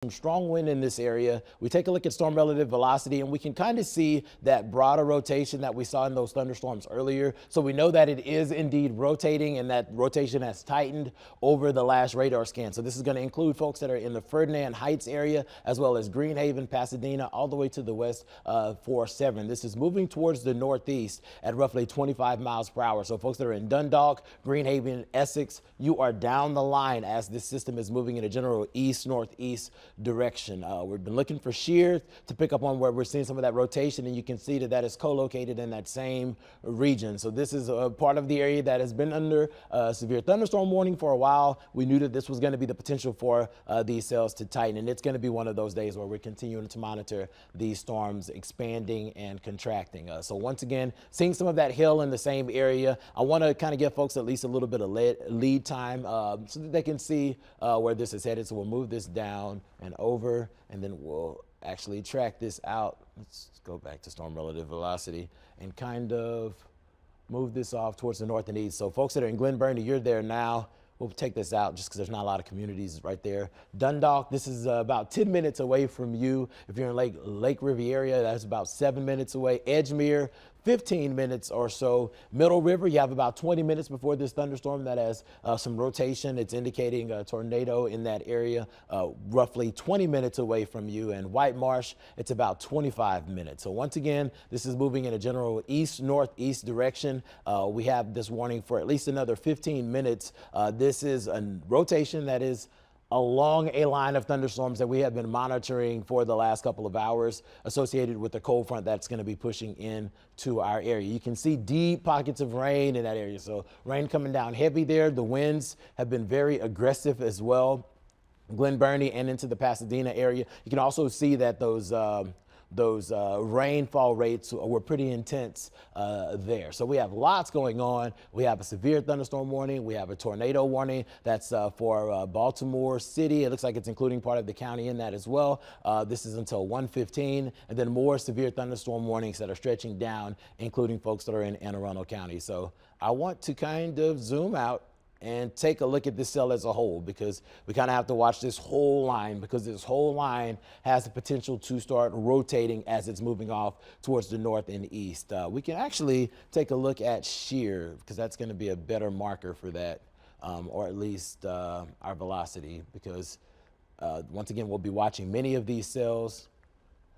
Some strong wind in this area. We take a look at storm relative velocity and we can kind of see that broader rotation that we saw in those thunderstorms earlier. So we know that it is indeed rotating and that rotation has tightened over the last radar scan. So this is going to include folks that are in the Ferdinand Heights area as well as Greenhaven, Pasadena, all the way to the west 4-7. This is moving towards the northeast at roughly 25 miles per hour. So folks that are in Dundalk, Greenhaven, Essex, you are down the line as this system is moving in a general east-northeast direction. We've been looking for shear to pick up on where we're seeing some of that rotation, and you can see that that is co-located in that same region. So this is a part of the area that has been under severe thunderstorm warning for a while. We knew that this was going to be the potential for these cells to tighten, and it's going to be one of those days where we're continuing to monitor these storms expanding and contracting. So once again, seeing some of that hill in the same area. I want to kind of give folks at least a little bit of lead time so that they can see where this is headed. So we'll move this down and over, and then we'll actually track this out. Let's go back to storm relative velocity and kind of move this off towards the north and east. So folks that are in Glen Burnie, you're there now. We'll take this out just because there's not a lot of communities right there. Dundalk, this is about 10 minutes away from you. If you're in Lake Riviera, that's about 7 minutes away. Edgemere, 15 minutes or so. Middle River, you have about 20 minutes before this thunderstorm that has some rotation. It's indicating a tornado in that area, roughly 20 minutes away from you. And White Marsh, it's about 25 minutes. So once again, this is moving in a general east-northeast direction. We have this warning for at least another 15 minutes. This is a rotation that is along a line of thunderstorms that we have been monitoring for the last couple of hours associated with the cold front that's going to be pushing in to our area. You can see deep pockets of rain in that area. So rain coming down heavy there. The winds have been very aggressive as well. Glen Burnie and into the Pasadena area. You can also see that those rainfall rates were pretty intense there. So we have lots going on. We have a severe thunderstorm warning. We have a tornado warning that's for Baltimore City. It looks like it's including part of the county in that as well. This is until 1:15, and then more severe thunderstorm warnings that are stretching down, including folks that are in Anne Arundel County. So I want to kind of zoom out and take a look at this cell as a whole, because we kind of have to watch this whole line, because this whole line has the potential to start rotating as it's moving off towards the north and east. We can actually take a look at shear, because that's going to be a better marker for that, or at least our velocity, because once again, we'll be watching many of these cells.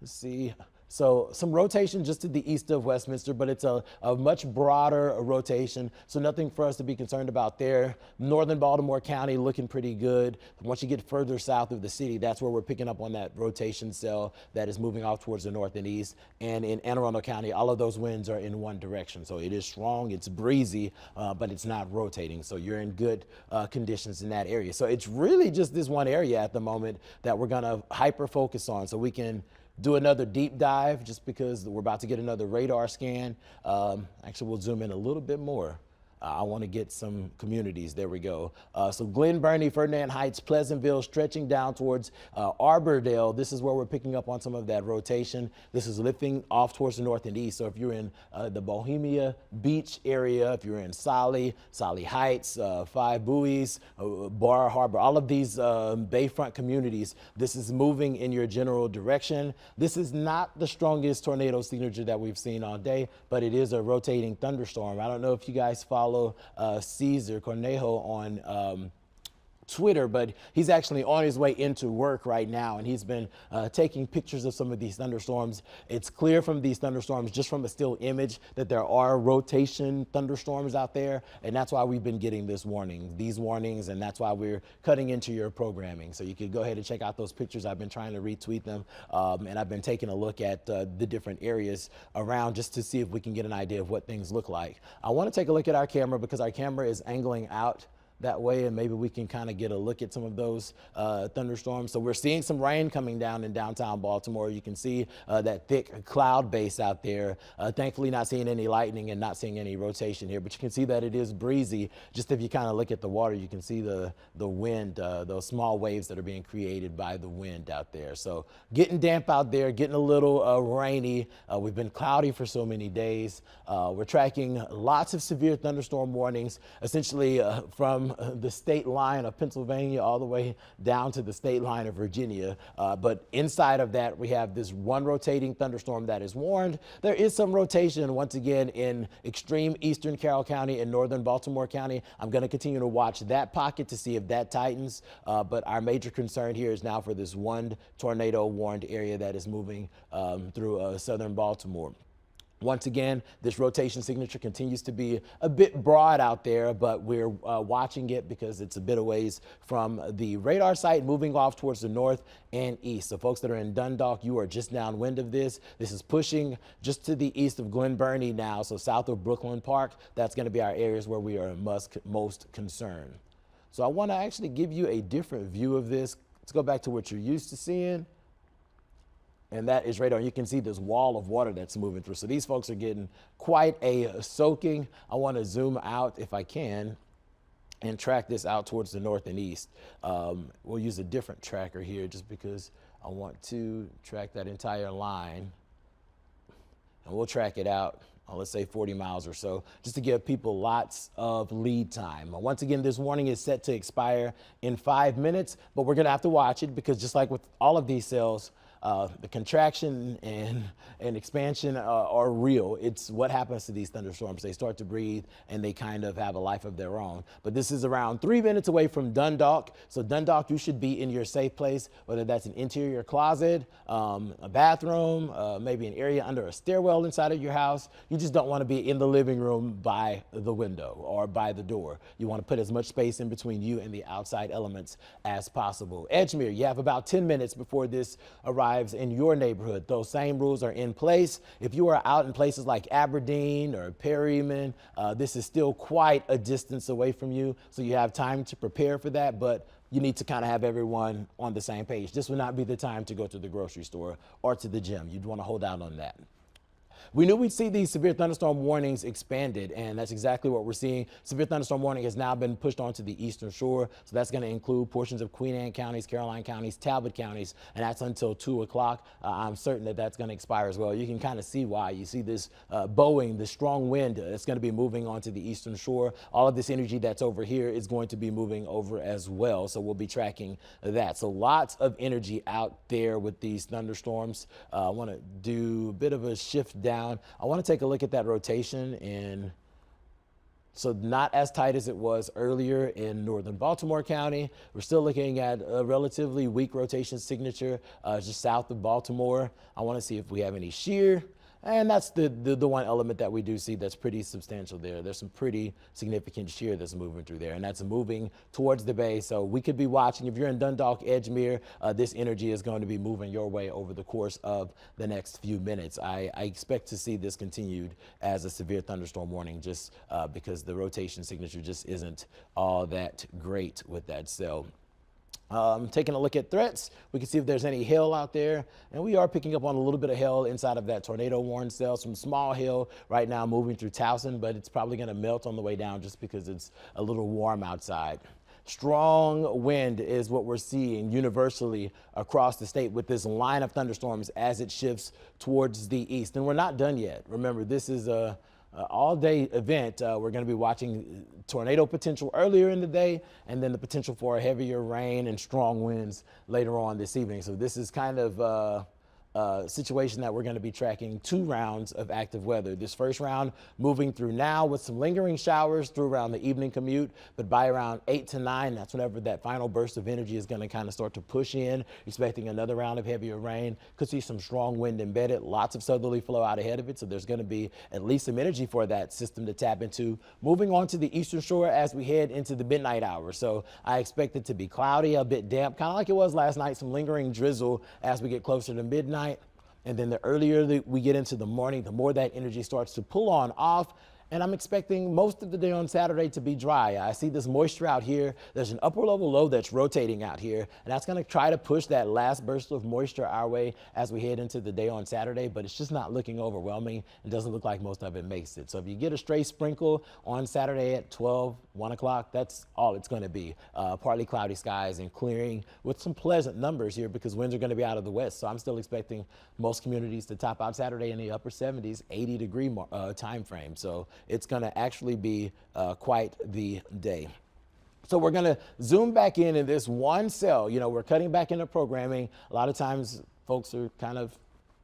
Let's see. So some rotation just to the east of Westminster, but it's a much broader rotation, so nothing for us to be concerned about there. Northern Baltimore County looking pretty good. Once you get further south of the city, that's where we're picking up on that rotation cell that is moving off towards the north and east. And in Anne Arundel County, all of those winds are in one direction. So it is strong, it's breezy, but it's not rotating. So you're in good conditions in that area. So it's really just this one area at the moment that we're gonna hyper focus on, so we can do another deep dive just because we're about to get another radar scan. Actually, we'll zoom in a little bit more. I want to get some communities. There we go. So Glen Burnie, Ferdinand Heights, Pleasantville, stretching down towards Arbordale. This is where we're picking up on some of that rotation. This is lifting off towards the north and east. So if you're in the Bohemia Beach area, if you're in Solly Heights, Five Buoys, Bar Harbor, all of these bayfront communities, this is moving in your general direction. This is not the strongest tornado signature that we've seen all day, but it is a rotating thunderstorm. I don't know if you guys follow Cesar Cornejo on Twitter, but he's actually on his way into work right now, and he's been taking pictures of some of these thunderstorms. It's clear from these thunderstorms, just from a still image, that there are rotation thunderstorms out there, and that's why we've been getting these warnings, and that's why we're cutting into your programming. So you can go ahead and check out those pictures. I've been trying to retweet them, and I've been taking a look at the different areas around just to see if we can get an idea of what things look like. I want to take a look at our camera, because our camera is angling out that way, and maybe we can kind of get a look at some of those thunderstorms. So we're seeing some rain coming down in downtown Baltimore. You can see that thick cloud base out there. Thankfully not seeing any lightning and not seeing any rotation here, but you can see that it is breezy. Just if you kind of look at the water, you can see the wind, those small waves that are being created by the wind out there. So getting damp out there, getting a little rainy. We've been cloudy for so many days. We're tracking lots of severe thunderstorm warnings, essentially from from the state line of Pennsylvania all the way down to the state line of Virginia. But inside of that, we have this one rotating thunderstorm that is warned. There is some rotation once again in extreme eastern Carroll County and northern Baltimore County. I'm going to continue to watch that pocket to see if that tightens. But our major concern here is now for this one tornado warned area that is moving through southern Baltimore. Once again, this rotation signature continues to be a bit broad out there, but we're watching it because it's a bit of ways from the radar site, moving off towards the north and east. So folks that are in Dundalk, you are just downwind of this. This is pushing just to the east of Glen Burnie now, so south of Brooklyn Park. That's going to be our areas where we are most concerned. So I want to actually give you a different view of this. Let's go back to what you're used to seeing. And that is radar. You can see this wall of water that's moving through. So these folks are getting quite a soaking. I want to zoom out if I can and track this out towards the north and east. We'll use a different tracker here just because I want to track that entire line. And we'll track it out, let's say 40 miles or so, just to give people lots of lead time. Once again, this warning is set to expire in 5 minutes, but we're going to have to watch it because just like with all of these cells, the contraction and expansion are real. It's what happens to these thunderstorms. They start to breathe and they kind of have a life of their own. But this is around 3 minutes away from Dundalk. So Dundalk, you should be in your safe place, whether that's an interior closet, a bathroom, maybe an area under a stairwell inside of your house. You just don't want to be in the living room by the window or by the door. You want to put as much space in between you and the outside elements as possible. Edgemere, you have about 10 minutes before this arrives in your neighborhood. Those same rules are in place. If you are out in places like Aberdeen or Perryman, this is still quite a distance away from you, so you have time to prepare for that, but you need to kind of have everyone on the same page. This would not be the time to go to the grocery store or to the gym. You'd want to hold out on that. We knew we'd see these severe thunderstorm warnings expanded, and that's exactly what we're seeing. Severe thunderstorm warning has now been pushed onto the eastern shore, so that's going to include portions of Queen Anne counties, Caroline counties, Talbot counties, and that's until 2 o'clock. I'm certain that that's going to expire as well. You can kind of see why. You see this bowing, the strong wind that's going to be moving onto the eastern shore. All of this energy that's over here is going to be moving over as well, so we'll be tracking that. So lots of energy out there with these thunderstorms. I want to do a bit of a shift down. I want to take a look at that rotation, and so not as tight as it was earlier in northern Baltimore County. We're still looking at a relatively weak rotation signature just south of Baltimore. I want to see if we have any shear. And that's the one element that we do see that's pretty substantial there. There's some pretty significant shear that's moving through there, and that's moving towards the bay. So we could be watching. If you're in Dundalk, Edgemere, this energy is going to be moving your way over the course of the next few minutes. I expect to see this continued as a severe thunderstorm warning just because the rotation signature just isn't all that great with that cell. Taking a look at threats, we can see if there's any hail out there, and we are picking up on a little bit of hail inside of that tornado warning cell. Some small hail right now moving through Towson, but it's probably going to melt on the way down just because it's a little warm outside. Strong wind is what we're seeing universally across the state with this line of thunderstorms as it shifts towards the east. And we're not done yet. Remember, this is a all-day event. We're going to be watching tornado potential earlier in the day, and then the potential for heavier rain and strong winds later on this evening. So this is kind of situation that we're going to be tracking 2 rounds of active weather. This first round moving through now with some lingering showers through around the evening commute, but by around 8 to 9, that's whenever that final burst of energy is going to kind of start to push in. Expecting another round of heavier rain. Could see some strong wind embedded, lots of southerly flow out ahead of it, so there's going to be at least some energy for that system to tap into. Moving on to the eastern shore as we head into the midnight hour. So I expect it to be cloudy, a bit damp, kind of like it was last night, some lingering drizzle as we get closer to midnight. And then the earlier that we get into the morning, the more that energy starts to pull on off. And I'm expecting most of the day on Saturday to be dry. I see this moisture out here. There's an upper level low that's rotating out here, and that's going to try to push that last burst of moisture our way as we head into the day on Saturday, but it's just not looking overwhelming. It doesn't look like most of it makes it. So if you get a stray sprinkle on Saturday at 12, 1 o'clock, that's all it's going to be. Partly cloudy skies and clearing with some pleasant numbers here because winds are going to be out of the west. So I'm still expecting most communities to top out Saturday in the upper 70s, 80-degree time frame. So it's going to actually be quite the day. So we're going to zoom back in this one cell. You know, we're cutting back into programming. A lot of times folks are kind of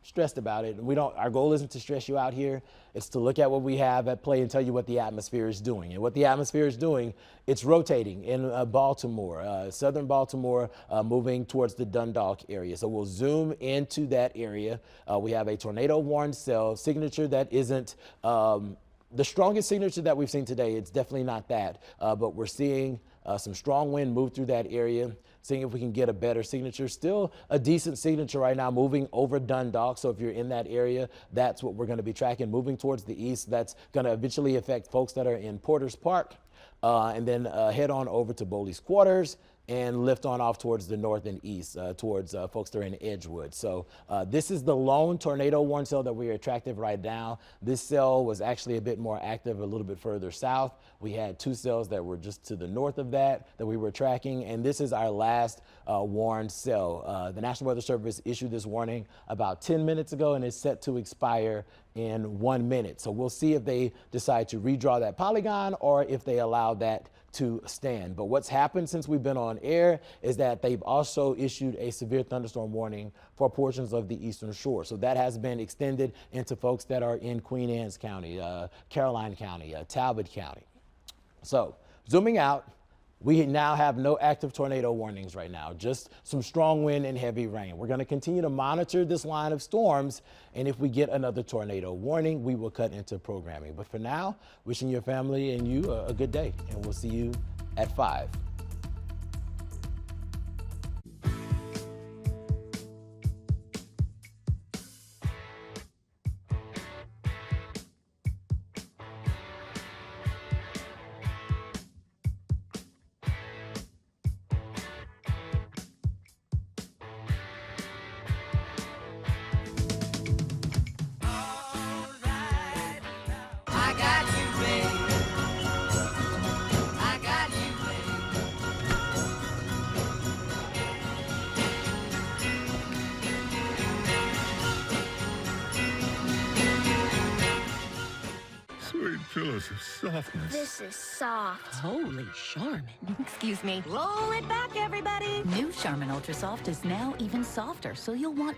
stressed about it. Our goal isn't to stress you out here. It's to look at what we have at play and tell you what the atmosphere is doing. And what the atmosphere is doing, it's rotating in Baltimore, southern Baltimore, moving towards the Dundalk area. So we'll zoom into that area. We have a tornado warned cell signature that isn't the strongest signature that we've seen today. It's definitely not that, but we're seeing some strong wind move through that area, seeing if we can get a better signature. Still a decent signature right now, moving over Dundalk. So if you're in that area, that's what we're going to be tracking. Moving towards the east, that's going to eventually affect folks that are in Porter's Park, and then head on over to Bowley's Quarters and lift on off towards the north and east, towards folks that are in Edgewood. So this is the lone tornado warning cell that we are tracking right now. This cell was actually a bit more active a little bit further south. We had 2 cells that were just to the north of that we were tracking, and this is our last warned cell. The National Weather Service issued this warning about 10 minutes ago, and it's set to expire in 1 minute. So we'll see if they decide to redraw that polygon or if they allow that to stand. But what's happened since we've been on air is that they've also issued a severe thunderstorm warning for portions of the eastern shore. So that has been extended into folks that are in Queen Anne's County, Caroline County, Talbot County. So zooming out, we now have no active tornado warnings right now, just some strong wind and heavy rain. We're going to continue to monitor this line of storms, and if we get another tornado warning, we will cut into programming. But for now, wishing your family and you a good day, and we'll see you at 5. Sweet pillows of softness. This is soft. Holy Charmin. Excuse me. Roll it back, everybody. New Charmin Ultra Soft is now even softer, so you'll want